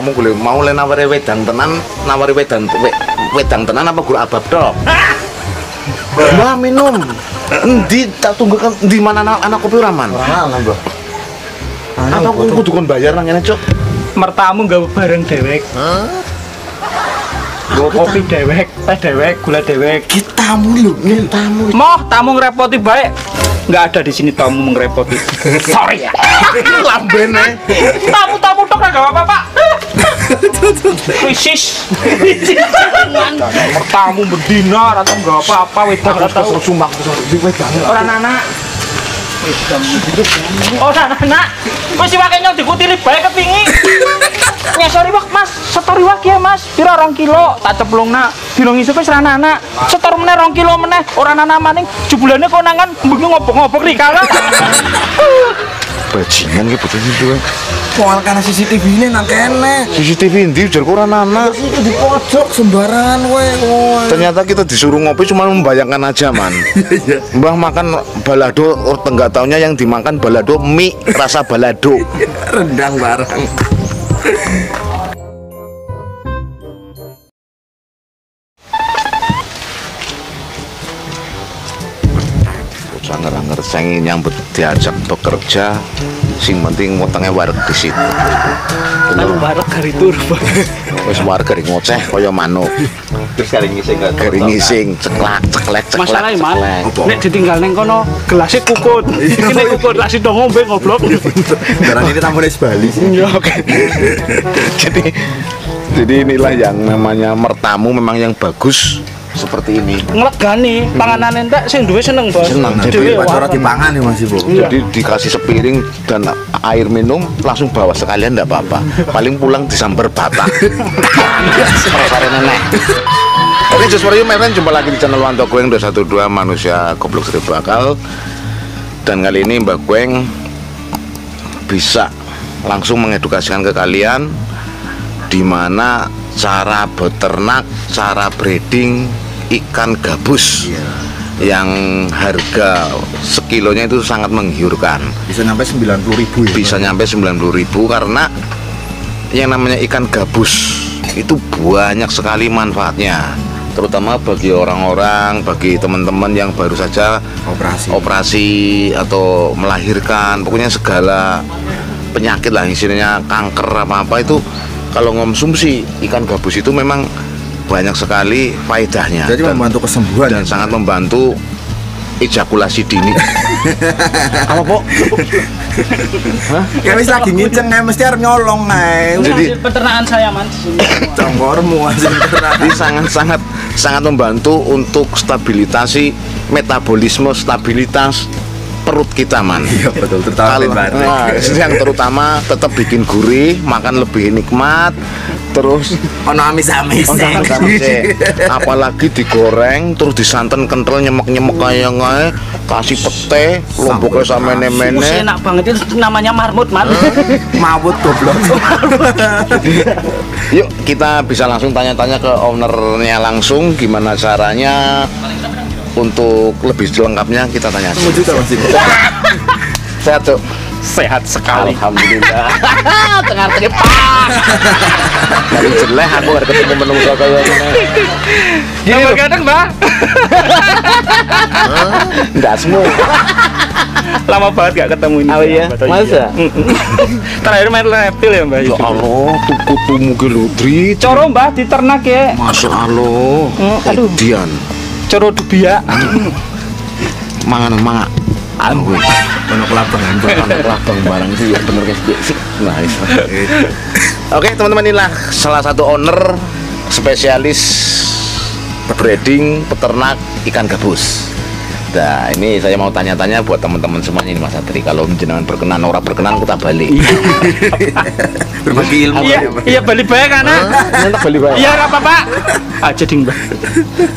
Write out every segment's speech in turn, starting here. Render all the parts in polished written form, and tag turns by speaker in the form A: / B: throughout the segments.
A: kamu boleh mau nawari wedang tenan tenan apa guru abab tok? Mbah minum. Endi tak tunggu kan di mana anak kopi raman?
B: Ora Mbah.
A: Apa aku kudu kon bayar nang kene, Cuk?
C: Mertamu nggawe bareng dewek. Nggo kopi dewek, teh dewek, gula dewek.
B: Tamu lho, tamu.
C: Moh, tamu ngerepoti baik. Nggak ada di sini tamu ngerepoti. Sorry ya.
A: Lambene.
C: Tamu-tamu tok enggak apa-apa, Pak. Krisis. Tamu berdina atau enggak apa-apa wedang atau
A: sumak di wedang.
C: orang anak. Oh, anak. Wis wae nyong dikutiri bae kepingi. Nyesori wak Mas, setori wak ya Mas. Pira 2 kilo tak ceplungna. Dino ngisuk wis anak. Setor meneh 2 kilo meneh. Ora anak maning jebulane konangan mbengi ngobok-ngobok rikala.
A: Bajingan ki bocah iki.
B: Soal karena CCTV ini nang kene.
A: CCTV ndi jar ora anak.
B: Itu di pojok sembarangan kowe.
A: Ternyata kita disuruh ngopi cuma membayangkan aja, Man. Mbah makan balado, enggak taunya yang dimakan balado mie rasa balado.
B: Rendang barang.
A: Sanger-anger sing nyambut diajak bekerja, sing penting wetenge wareg di situ.
C: Lalu barek hari tur, Bang.
A: Wis wareg gari ngoceh kaya manuk.
D: Terus kali ngising gak
A: Gari ngising, ceklek.
C: Masalahnya man, nek ditinggal neng kono gelasnya kukut. Ini kukut lasi dong ngombe ngoblok.
B: Barang ini tamu dari Bali sih.
C: Ya oke.
A: Jadi inilah yang namanya mertamu memang yang bagus seperti ini.
C: Ngelegani panganan entek sing duwe seneng, Bos.
A: Seneng.
C: Jadi
B: Pacara dipangan ya Mas Ibu.
A: Jadi dikasih sepiring dan air minum langsung bawa sekalian enggak apa-apa. Paling pulang disamber batak. Sare nenek. Oke, just for you my friend, jumpa lagi di channel Wanto Goeng 212 manusia goblok seribu akal. Dan kali ini Mbak Goeng bisa langsung mengedukasikan ke kalian di mana cara beternak, cara breeding ikan gabus yang harga sekilonya itu sangat menggiurkan.
B: Bisa nyampe 90.000 ya.
A: Bisa nyampe 90.000 karena yang namanya ikan gabus itu banyak sekali manfaatnya, terutama bagi orang-orang, bagi teman-teman yang baru saja operasi atau melahirkan, pokoknya segala penyakit lah, istilahnya kanker apa-apa itu kalau ngonsumsi ikan gabus itu memang banyak sekali faedahnya.
B: Jadi membantu kesembuhan
A: dan sangat membantu ejakulasi dini. Apa Pok?
B: Ya wis lagi nginceng mesti arep nyolong ae.
C: Jadi peternakan saya man.
B: Congkormu hasil peternakan.
A: Jadi sangat membantu untuk stabilisasi metabolisme, stabilitas perut kita, Man.
B: Iya betul,
A: yang terutama tetap bikin gurih, makan lebih nikmat, terus
B: ono amis-amis.
A: Apalagi digoreng terus disanten kental nyemek-nyemek kayak ngae, kasih pete, lomboknya sama mene-mene.
C: Enak banget itu namanya marmut, Man.
B: Mawut goblok.
A: Yuk kita bisa langsung tanya-tanya ke ownernya langsung gimana caranya. Untuk lebih lengkapnya kita tanya.
B: Juta Mas Ibu.
A: Sehat Cuk?
C: Sehat sekali.
A: Alhamdulillah. Tengah-tengah Pak. Dari jeleh aku harus ketemu menungso kayak gini.
C: Gini loh kadang Mbak.
A: Enggak semua.
C: Lama banget gak ketemu ini.
D: Oh iya? Masa?
C: Terakhir main reptil ya Mbak.
A: Ya Allah, tuku-tumu ke Ludri.
C: Coro Mbak diternak ya.
A: Masya Allah.
C: Aduh.
A: Dian.
C: Coro dubia.
A: Mangan mangak. Aku.
B: Ono
A: Kelabang barang sih ya bener guys. Nah, oke teman-teman, inilah salah satu owner spesialis breeding peternak ikan gabus. Nah ini saya mau tanya-tanya buat teman-teman semuanya ini Mas Satri, kalau jenengan berkenan orang berkenan kita balik.
B: Berbagi ilmu.
C: Iya balik baik kan?
A: Nanti balik baik.
C: Iya nggak apa-apa. Aja ding Mbak.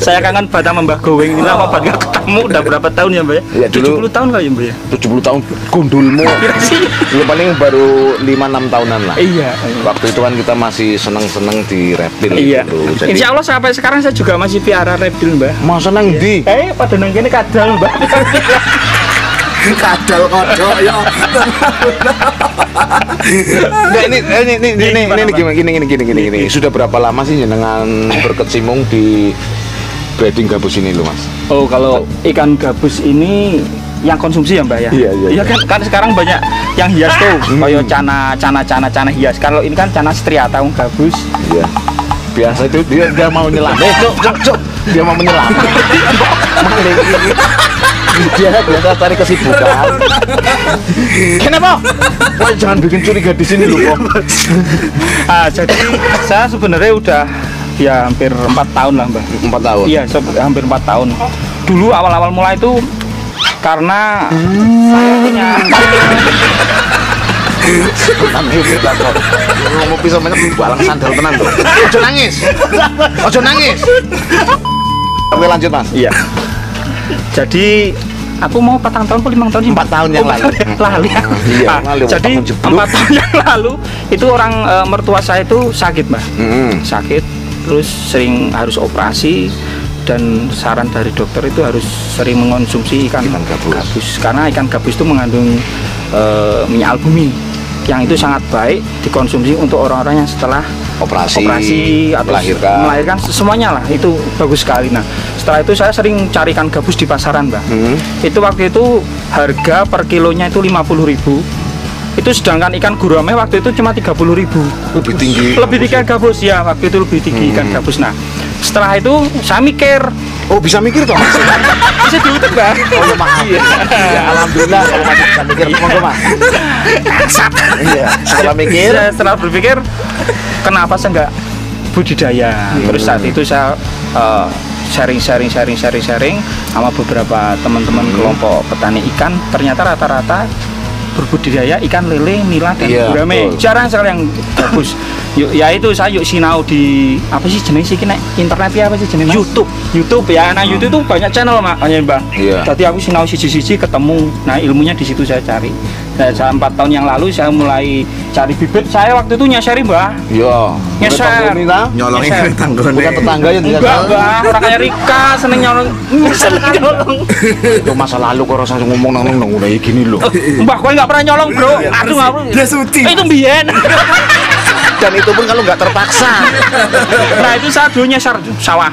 C: Saya kangen pada Mbak Goeng ini lama banget nggak ketemu. Udah berapa tahun ya Mbak ya?
A: Ya, dulu
C: 70 tahun kali ya Mbak ya?
A: 70 tahun gundulmu. Lu paling baru 5-6 tahunan lah.
C: Iya.
A: Waktu itu kan kita masih seneng-seneng di reptil
C: Iya.
A: gitu. Jadi,
C: Insya Allah sampai sekarang saya juga masih piara reptil Mbak.
A: masa nang di?
C: Pada nang kene kadal Mbak.
B: Kadal kodok ya.
A: Nah, ini gini. Sudah berapa lama sih jenengan berkecimpung di breeding gabus ini lo, Mas?
C: Oh, kalau ikan gabus ini yang konsumsi ya Mbak ya?
A: Iya.
C: Kan sekarang banyak yang hias tuh, kayak cana hias. Kalau ini kan cana striata gabus.
A: Iya. Biasa itu dia mau nyelam. Cok. Dia mau menyelam. Maling ini. Dia biasa cari kesibukan. Kenapa? Wah, jangan bikin curiga di sini loh, kok.
C: Jadi saya sebenarnya udah ya hampir 4 tahun lah Mbak.
A: 4 tahun.
C: Iya, hampir 4 tahun. Dulu awal-awal mulai itu karena saya punya
A: ngomong pisau banyak balang sandal tenan tuh. Ojo nangis. Oke, lanjut Mas.
C: Iya. Jadi aku mau 4 tahun atau 5 tahun sih?
A: 4 tahun yang lalu.
C: Lalu ya.
A: Iya,
C: Jadi 4 tahun yang lalu itu orang mertua saya itu sakit Mbak. Sakit, terus sering harus operasi dan saran dari dokter itu harus sering mengonsumsi ikan gabus. Karena ikan gabus itu mengandung minyak albumin yang itu sangat baik dikonsumsi untuk orang-orang yang setelah operasi atau melahirkan semuanya lah, itu bagus sekali. Nah, setelah itu saya sering cari ikan gabus di pasaran Mbak. Itu waktu itu harga per kilonya itu 50.000. Itu sedangkan ikan gurame waktu itu cuma 30.000.
A: Lebih tinggi
C: ikan gabus ya, waktu itu lebih tinggi ikan gabus. Nah, setelah itu saya mikir,
A: oh bisa mikir toh Mas?
C: bisa diutuk Mbak.
A: Oh ya maaf. Ya alhamdulillah kalau Mas bisa mikir monggo Mas. Iya, setelah
C: berpikir kenapa saya nggak budidaya. Terus saat itu saya sharing sama beberapa teman-teman kelompok petani ikan. Ternyata rata-rata berbudidaya ikan lele, nila, dan gurame. Jarang sekali yang bagus. Ya itu saya sinau di apa sih jenis sih nek internet ya, apa sih jenis YouTube ya. Nah YouTube itu banyak channel makanya Mbak. Jadi aku sinau siji-siji ketemu. Nah ilmunya di situ saya cari. Nah, 4 tahun yang lalu saya mulai cari bibit. Saya waktu itu nyasari Mbak.
A: Iya.
C: Nyasar.
B: Nyolongin tetangganya.
A: Bukan tetangga yang
C: enggak, orang kayak Rika seneng nyolong.
A: Itu masa lalu kok rasa ngomong nang udah gini loh.
C: Mbak kowe enggak pernah nyolong, Bro. Aduh, aku.
B: Dia suci.
C: Itu mbiyen.
A: Dan itu pun kalau nggak terpaksa.
C: Nah itu saya dulu nyasar sawah,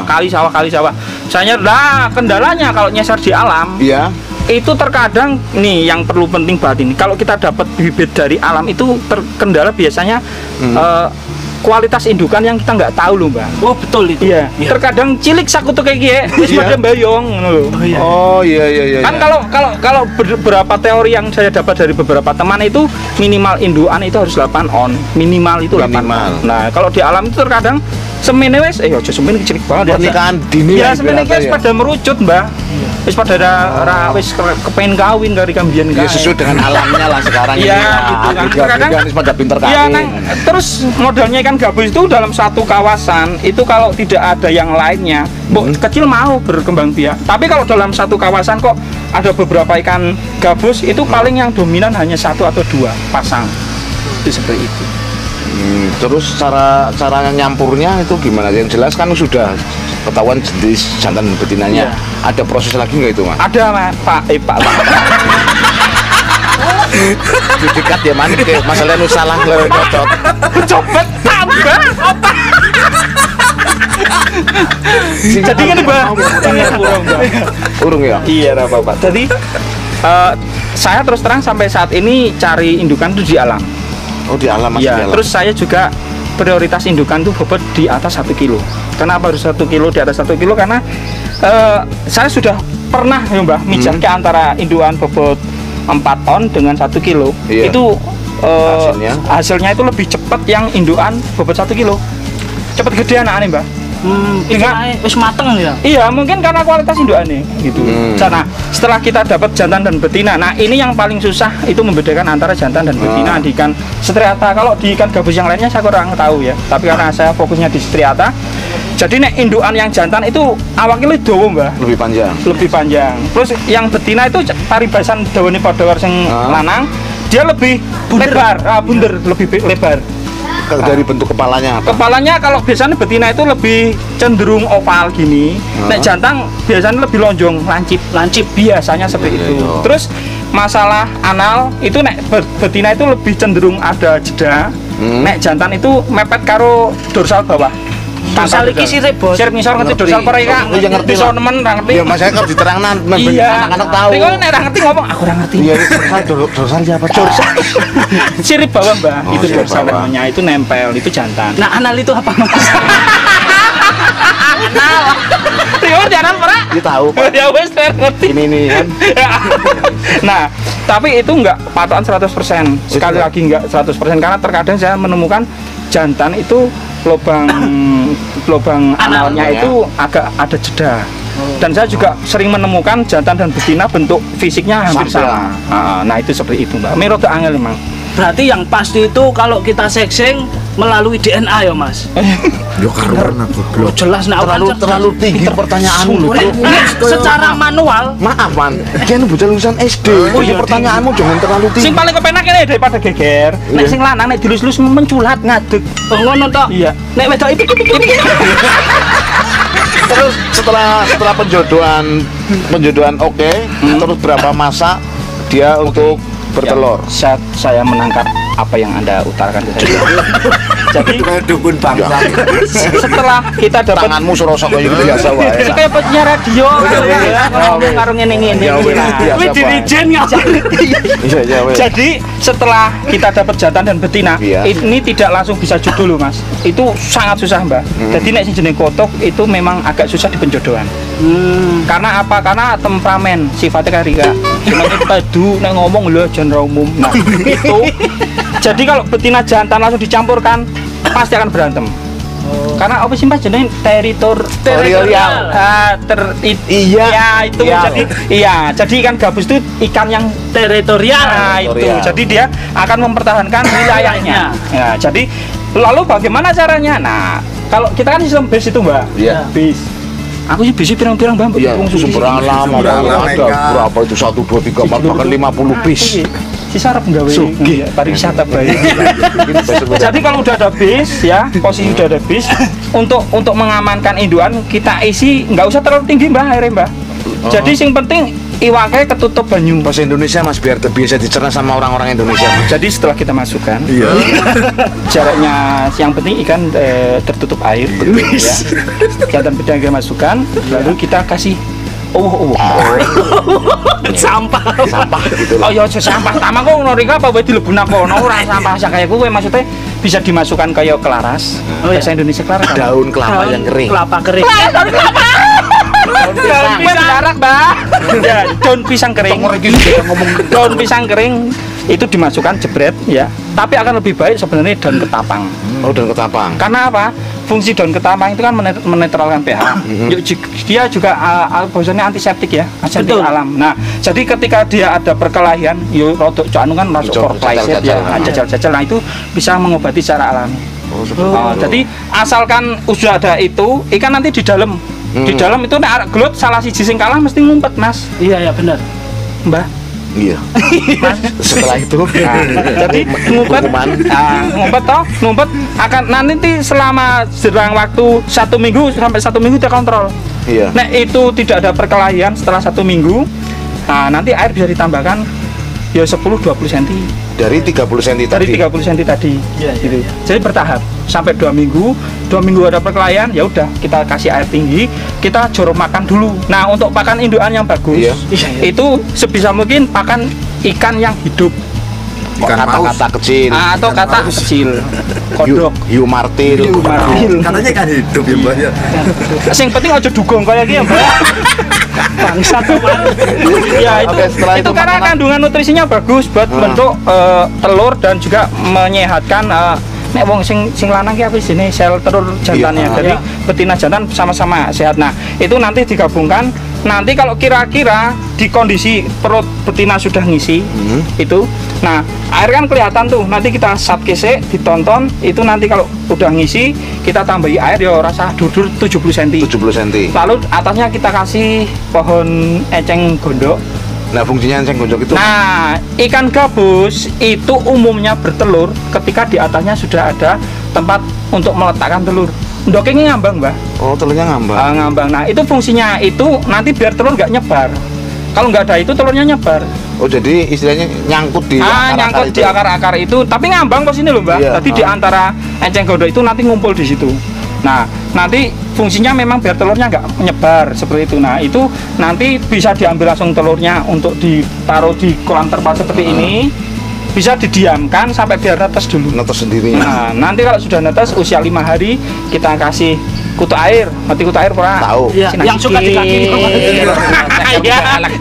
C: kali sawah. Saya kendalanya kalau nyasar di alam,
A: iya.
C: Itu terkadang nih yang perlu penting banget ini. Kalau kita dapat bibit dari alam itu terkendala biasanya kualitas indukan yang kita nggak tahu loh Mbak. Oh betul itu. Iya. Terkadang cilik sakutu kayak gini, wis pada mbayong.
A: Oh iya.
C: Kan kalau beberapa teori yang saya dapat dari beberapa teman itu minimal indukan itu harus 8 on, minimal itu 8 on. Nah kalau di alam itu terkadang semene wis, ojo semene cilik banget.
A: Pernikahan dini.
C: Ya semene wis pada merucut Mbak. Wis pada wis kepengen kawin dari kambian
A: ya sesuai dengan alamnya lah sekarang ini.
C: Iya gitu kan. Terkadang pada pinter kawin. Iya kan. Terus modelnya ikan gabus itu dalam satu kawasan itu kalau tidak ada yang lainnya, kecil mau berkembang biak. Tapi kalau dalam satu kawasan kok ada beberapa ikan gabus itu paling yang dominan hanya 1 atau 2 pasang. Itu seperti itu.
A: Terus cara nyampurnya itu gimana? Yang jelas kan sudah ketahuan jenis jantan dan betinanya. Ada proses lagi nggak itu Mas?
C: Ada Pak.
A: Dekat ya man, ke masalahnya salah cocok.
C: Copet tambah otak. Jadi kan Mbak,
A: urung ya?
C: Iya apa-apa. Jadi saya terus terang sampai saat ini cari indukan itu di alam.
A: Oh di alam Mas?
C: Iya. Terus saya juga prioritas indukan tuh bobot di atas 1 kilo. Kenapa harus 1 kilo di atas 1 kilo? Karena saya sudah pernah ya Mbak mijake antara indukan bobot 4 ton dengan 1 kilo. Itu hasilnya itu lebih cepat yang indukan bobot 1 kilo. Cepat gede anaknya Mbak. Dengan wis mateng ya. Iya, mungkin karena kualitas indukannya gitu. Nah, setelah kita dapat jantan dan betina. Nah, ini yang paling susah itu membedakan antara jantan dan betina di ikan striata. Kalau di ikan gabus yang lainnya saya kurang tahu ya. Tapi karena saya fokusnya di striata. Jadi nek indukan yang jantan itu awaknya lebih dawa Mbak. Lebih panjang. Terus yang betina itu paribasan dawane padha karo sing lanang, dia lebih lebar, bunder, lebih lebar.
A: Dari bentuk kepalanya apa?
C: Kepalanya kalau biasanya betina itu lebih cenderung oval gini. Nek jantan biasanya lebih lonjong, lancip biasanya seperti itu. Terus masalah anal itu nek betina itu lebih cenderung ada jeda. Nek jantan itu mepet karo dorsal bawah.
E: Dorsal iki sirip, Bos.
C: Sirip ngisor ngerti dorsal pare Kak.
A: Iya, ngerti
C: Iso
A: lah.
C: nemen ra ngerti.
A: Ya masanya kalau diterangkan
C: Iya.
A: anak-anak tahu.
C: Riko nek ra ngerti ngomong aku ra ngerti.
A: Iya, dorsal siapa? Dorsal.
C: Sirip bawah, Mbak.
A: Oh,
C: Itu
A: sirip
C: dorsal
A: bawah.
C: namanya, itu nempel, itu jantan.
E: Nah, anal itu apa, Mas?
C: Riko jangan pernah.
A: Dia tahu, Pak.
C: Ya wes ngerti.
A: Ini nih kan.
C: Nah, tapi itu enggak patokan 100%. Sekali lagi enggak 100% karena terkadang saya menemukan jantan itu lubang analnya
A: ya.
C: itu agak ada jeda. Dan saya juga sering menemukan jantan dan betina bentuk fisiknya hampir
A: Sama.
C: sama. Nah, itu seperti itu, Mbak. Merota angel memang.
E: Berarti yang pasti itu kalau kita seksing melalui DNA ya, Mas.
B: Yo karuan aku
E: Oh,
B: goblok.
E: jelas nah
A: Terlalu tinggi pertanyaanmu loh. Bro.
E: secara manual
A: Maaf, Man. Kian bocah lulusan SD. Oh iya, pertanyaanmu jangan terlalu tinggi.
C: Sing paling kepenak ini daripada geger. Nek sing lanang nek dilus-lus menculat ngadeg.
E: oh, ngono tok.
C: Iya.
E: Nek wedok itu
A: Terus setelah penjodohan oke, terus berapa masa dia untuk bertelur?
C: Ya, saya menangkap apa yang Anda utarakan ke saya. Jadi
B: Kayak dukun bangsa.
C: setelah kita dapat
A: Tanganmu serosok kayak gitu biasa wae.
C: kayak penyiar radio ngomong karo ngene-ngene.
A: Ya, wes.
C: Nah,
A: Biasa,
E: kuwi
A: Pak.
E: dirijen ngapa?
A: Iya, iya, wes.
C: Jadi setelah kita dapat jantan dan betina,
A: Iya.
C: ini tidak langsung bisa judul loh, Mas. Itu sangat susah, Mbak. Jadi nek sing jeneng kotok itu memang agak susah di penjodohan. Karena apa? Karena temperamen sifatnya kayak Rika. Semuanya padu nek ngomong lho genre umum. Nah, itu. Jadi kalau betina jantan langsung dicampurkan pasti akan berantem. Karena apa sih Mas jenenge teritorial.
A: Iya.
C: Ya itu
A: Iya.
C: jadi iya, jadi ikan gabus itu ikan yang
E: Teritorial.
C: nah, itu.
A: Teritorial.
C: Jadi dia akan mempertahankan wilayahnya. Ya, jadi lalu bagaimana caranya? Nah, kalau kita kan sistem base itu, Mbak.
A: Iya.
C: Base. Aku sih base pirang-pirang, Mbak.
A: Iya, sumber alam
B: Sumber alam,
A: ada
B: Eka.
A: berapa itu 1 2 3 4 bahkan 50 bis.
C: Sisa arep nggawe
A: Sugih.
C: pariwisata baik. Jadi kalau udah ada bis ya, posisi udah ada bis untuk mengamankan induan kita isi nggak usah terlalu tinggi Mbak airnya Mbak. Jadi yang penting iwaknya ketutup banyu.
A: Bahasa Indonesia Mas biar biasa dicerna sama orang-orang Indonesia. Mas.
C: Jadi setelah kita masukkan
B: Iya.
C: jaraknya yang penting ikan tertutup air ya. Jantan betina kita masukkan lalu kita kasih
E: Sampah.
A: Sampah gitu
C: Oh
A: loh.
C: ya sampah tamang kok ngono Rika apa wae dilebuna kono ora sampah sak kaya kuwi maksudnya bisa dimasukkan kayak kelaras.
E: Oh, iya.
C: Bahasa Indonesia kelaras. apa?
A: Daun kelapa yang kering.
E: Kelapa kering.
C: Daun pisang jarak, Mbak. Ya, daun pisang kering. Daun pisang kering itu dimasukkan jebret ya. Tapi akan lebih baik sebenarnya daun ketapang.
A: Oh, daun ketapang.
C: Karena apa? Fungsi daun ketapang itu kan menetralkan pH. Dia juga bahasanya antiseptik ya, antiseptik
E: Betul.
C: alam. Nah, jadi ketika dia ada perkelahian, yo rodok anu kan masuk korplaiset ya, jajal-jajal. Nah, itu bisa mengobati secara alami. Oh, jadi asalkan sudah ada itu, ikan nanti di dalam. Di dalam itu nek arek gelut salah siji sing kalah mesti ngumpet, Mas.
E: Iya ya benar.
C: Mbah.
A: Iya. Setelah itu
C: Jadi ngumpet, ngumpet toh, ngumpet akan nanti selama serang waktu 1 minggu sampai 1 minggu dia kontrol.
A: Iya.
C: Nah itu tidak ada perkelahian setelah 1 minggu, nah nanti air bisa ditambahkan ya 10-20 cm
A: Dari 30 cm
C: dari
A: tadi.
C: 30 cm tadi.
E: Iya,
C: Gitu. Jadi bertahap sampai 2 minggu. 2 minggu ada perkelahian, ya udah kita kasih air tinggi, kita jorok makan dulu. Nah untuk pakan indukan yang bagus,
A: Iya.
C: itu sebisa mungkin pakan ikan yang hidup.
B: Ikan
A: Kata-kata kecil.
C: Atau kata kecil, kodok,
A: Hiu martil.
C: martil.
B: Katanya kan hidup ya, Mbak ya.
C: Sing penting aja dugong kayak gini, Mbak. Bangsat teman. Ya itu,
A: Oke, setelah
C: itu
A: itu
C: karena
A: makanan-
C: kandungan nutrisinya bagus buat bentuk telur dan juga menyehatkan nek wong sing lanang ki apa sini sel telur jantannya.
A: Iya.
C: Jadi betina jantan sama-sama sehat. Nah, itu nanti digabungkan. Nanti kalau kira-kira di kondisi perut betina sudah ngisi itu, nah air kan kelihatan tuh. Nanti kita sat kesek ditonton itu nanti kalau udah ngisi kita tambahi air ya rasa dudur 70 cm.
A: 70 cm.
C: Lalu atasnya kita kasih pohon eceng gondok.
A: Nah, fungsinya enceng gondok itu
C: Nah, ikan gabus itu umumnya bertelur ketika di atasnya sudah ada tempat untuk meletakkan telur. Ndoknya ngambang, Mbah.
A: Oh, telurnya ngambang.
C: Ngambang. Nah, itu fungsinya itu nanti biar telur nggak nyebar. Kalau nggak ada itu telurnya nyebar.
A: Oh, jadi istilahnya nyangkut di akar-akar
C: Nyangkut
A: itu.
C: di akar-akar itu, tapi ngambang ke sini loh, Mbah.
A: Iya.
C: Tadi di antara enceng gondok itu nanti ngumpul di situ. Nah, nanti fungsinya memang biar telurnya nggak menyebar seperti itu. Nah, itu nanti bisa diambil langsung telurnya untuk ditaruh di kolam terpal seperti ini. Bisa didiamkan sampai biar netes dulu.
A: Netes sendiri.
C: Nah, nanti kalau sudah netes usia 5 hari kita kasih kutu air. Mati kutu air, Pak.
A: Tahu.
E: Iya, yang suka di kaki.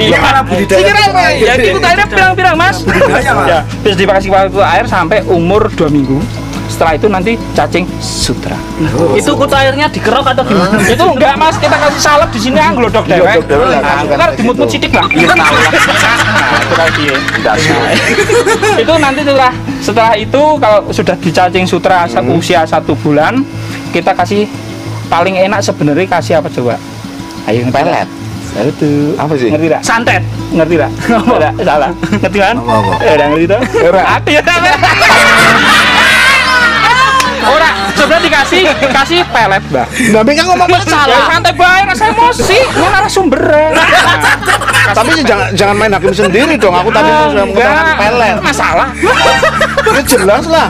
C: Iya. Jadi kutu airnya pirang-pirang, Mas. Ya, bisa dikasih kutu air sampai umur 2 minggu. Setelah itu nanti cacing sutra.
E: Itu kutu airnya dikerok atau gimana?
C: Itu enggak, Mas, kita kasih salep di sini nglodok dewek.
A: Glodok dewek,
C: Nah,
A: kasih
C: ntar
A: gitu.
C: dimut-mut sithik lah. Iya, tahu lah. Nah, itu lagi ya. Itu nanti setelah itu kalau sudah dicacing sutra usia 1 bulan, kita kasih paling enak sebenarnya kasih apa coba? Ayo
A: Pelet.
C: Itu
A: Apa sih?
C: Ngerti tak?
E: Santet.
C: Ngerti tak? Enggak, salah. Ngerti kan?
B: Apa?
C: Udah ngerti tak?
A: Ora.
C: Aku ya. Ora, sebenarnya kasih pelet, Mbak.
A: Tapi kan ngomong pelet
C: Ya
A: salah.
C: santai bae, rasa emosi. Ini narasumber.
A: Tapi jangan main hakim sendiri dong. Aku tadi sudah mengatakan pelet.
C: Masalah.
A: Ini jelas lah.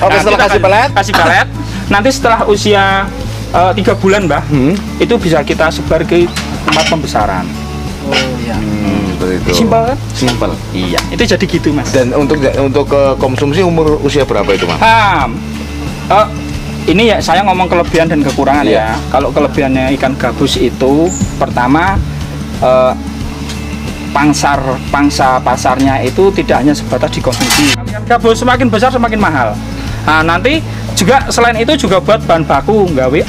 A: Oke, setelah
C: kita
A: kasih pelet.
C: kasih pelet. Nanti setelah usia 3 bulan, Mbah, itu bisa kita sebar ke tempat pembesaran.
A: Seperti itu.
C: Simpel kan?
A: Simpel.
C: Iya, itu jadi gitu, Mas.
A: Dan untuk ke konsumsi umur usia berapa itu, Mas?
C: Ini ya saya ngomong kelebihan dan kekurangan
A: Iya.
C: ya. Kalau kelebihannya ikan gabus itu pertama pangsa pasarnya itu tidak hanya sebatas dikonsumsi. Ikan gabus semakin besar semakin mahal. Nah, nanti juga selain itu juga buat bahan baku nggawe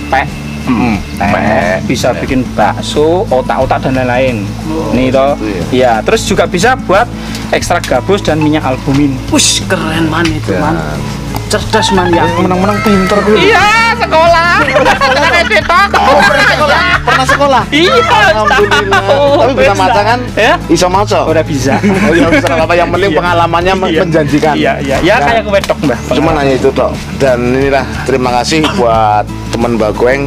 C: pek. Bisa bikin bakso, otak-otak dan lain-lain. Nih toh.
A: gitu
C: Iya, terus juga bisa buat ekstrak gabus dan minyak albumin.
E: Wush, keren man itu man. Cerdas man ya.
A: Menang-menang pinter gue.
C: Iya, sekolah.
A: Pernah sekolah?
C: Iya,
A: Alhamdulillah. Tapi bisa maca kan?
C: Ya?
A: Bisa maca.
C: Udah bisa.
A: Oh ya bisa apa yang penting
C: Iya.
A: pengalamannya
C: Iya.
A: menjanjikan.
C: Iya, iya. Ya
A: Nah,
C: kayak wedok, Mbah.
A: Cuman hanya itu toh. Dan inilah terima kasih buat teman Mbak Goeng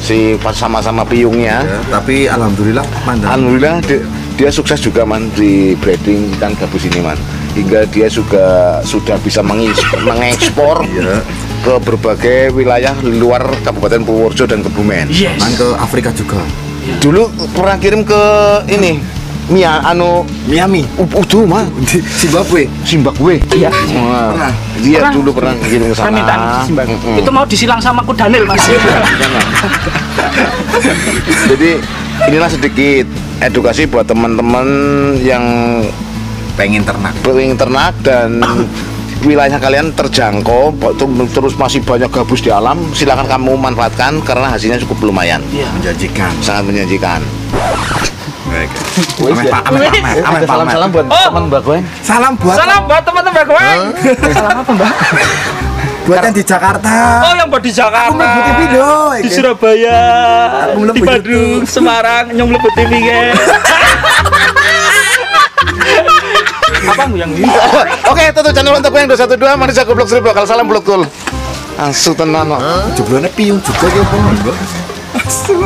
A: si pas sama-sama piungnya.
B: Ya, tapi alhamdulillah mandang.
A: Alhamdulillah dia sukses juga man di breeding ikan gabus ini man. Hingga dia juga sudah bisa mengekspor
B: Iya.
A: ke berbagai wilayah luar Kabupaten Purworejo dan Kebumen.
E: Yes.
B: Man ke Afrika juga.
A: Dulu pernah kirim ke ini
B: Miami,
A: Udu mah
B: di Zimbabwe.
A: Zimbabwe.
C: Iya.
A: Wah,
B: Pernah.
A: dia
C: Pernah.
A: dulu pernah kirim ke sana.
C: Permintaan Zimbabwe.
A: Mm-mm.
E: Itu mau disilang sama Ku Daniel Mas.
A: Jadi inilah sedikit edukasi buat teman-teman yang
B: Pengen ternak.
A: pengen ternak dan wilayah kalian terjangkau terus masih banyak gabus di alam, silakan kamu manfaatkan karena hasilnya cukup lumayan,
B: Menjanjikan.
A: sangat menjanjikan.
B: Baik.
A: Wes, ya. Salam-salam buat
C: Oh.
A: teman Mbak Goeng.
B: Salam buat
C: Salam buat teman-teman gue. Salam apa, Mbak?
B: buat yang di Jakarta.
C: Oh, yang buat di Jakarta.
B: Aku mlebu TV dong,
C: Di
B: iki.
C: Surabaya,
B: Aku mlebu
C: di Bandung,
B: YouTube.
C: Semarang, nyong mlebu TV ge. Apa yang ini?
A: Oke, tutup channel untuk yang 212 manusia goblok 1000 bakal salam bulat kul. Asu tenan kok.
B: Jebulane piung juga ya, Bang. Asu.